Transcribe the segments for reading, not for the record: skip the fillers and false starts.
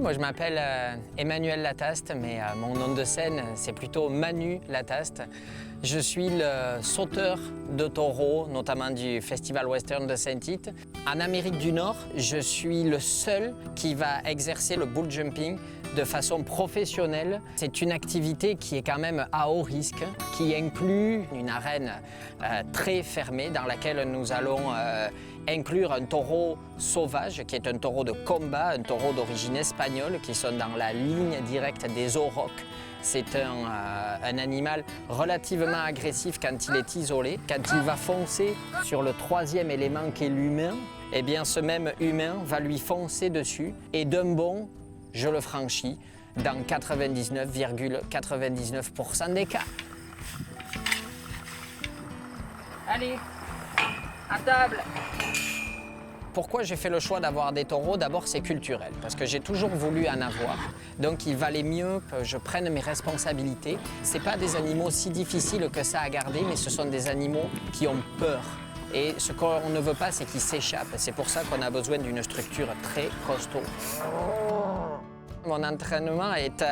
moi je m'appelle Emmanuel Lataste, mais mon nom de scène c'est plutôt Manu Lataste. Je suis le sauteur de taureaux, notamment du Festival Western de Saint-Tite. En Amérique du Nord, je suis le seul qui va exercer le bull jumping de façon professionnelle. C'est une activité qui est quand même à haut risque, qui inclut une arène très fermée dans laquelle nous allons inclure un taureau sauvage, qui est un taureau de combat, un taureau d'origine espagnole, qui sont dans la ligne directe des aurochs. C'est un animal relativement agressif quand il est isolé. Quand il va foncer sur le troisième élément qui est l'humain, eh bien ce même humain va lui foncer dessus et d'un bond, je le franchis dans 99,99% des cas. Allez, à table! Pourquoi j'ai fait le choix d'avoir des taureaux? D'abord, c'est culturel, parce que j'ai toujours voulu en avoir. Donc, il valait mieux que je prenne mes responsabilités. Ce pas des animaux si difficiles que ça à garder, mais ce sont des animaux qui ont peur. Et ce qu'on ne veut pas, c'est qu'ils s'échappent. C'est pour ça qu'on a besoin d'une structure très costaud. Mon entraînement est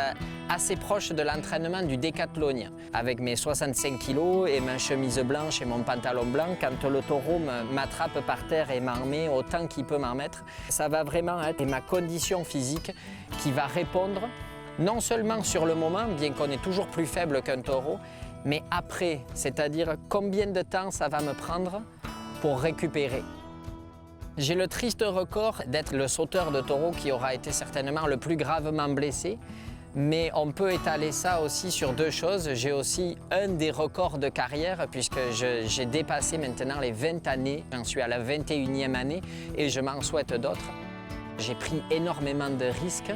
assez proche de l'entraînement du décathlonien. Avec mes 65 kilos et ma chemise blanche et mon pantalon blanc, quand le taureau m'attrape par terre et m'en met autant qu'il peut m'en mettre, ça va vraiment être ma condition physique qui va répondre non seulement sur le moment, bien qu'on est toujours plus faible qu'un taureau, mais après, c'est-à-dire combien de temps ça va me prendre pour récupérer. J'ai le triste record d'être le sauteur de taureau qui aura été certainement le plus gravement blessé, mais on peut étaler ça aussi sur deux choses. J'ai aussi un des records de carrière puisque j'ai dépassé maintenant les 20 années, j'en suis à la 21e année et je m'en souhaite d'autres. J'ai pris énormément de risques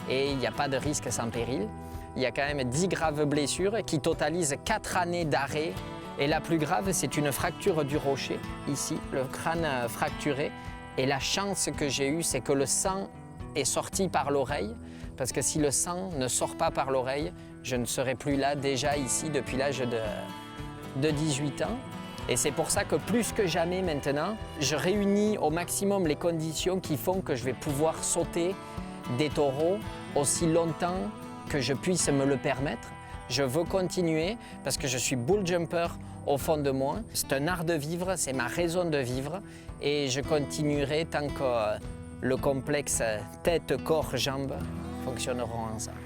et il n'y a pas de risque sans péril. Il y a quand même 10 graves blessures qui totalisent 4 années d'arrêt. Et la plus grave, c'est une fracture du rocher, ici, le crâne fracturé. Et la chance que j'ai eue, c'est que le sang est sorti par l'oreille, parce que si le sang ne sort pas par l'oreille, je ne serais plus là, déjà ici, depuis l'âge de 18 ans. Et c'est pour ça que plus que jamais maintenant, je réunis au maximum les conditions qui font que je vais pouvoir sauter des taureaux aussi longtemps que je puisse me le permettre. Je veux continuer parce que je suis bull jumper au fond de moi. C'est un art de vivre, c'est ma raison de vivre et je continuerai tant que le complexe tête, corps, jambes fonctionneront ensemble.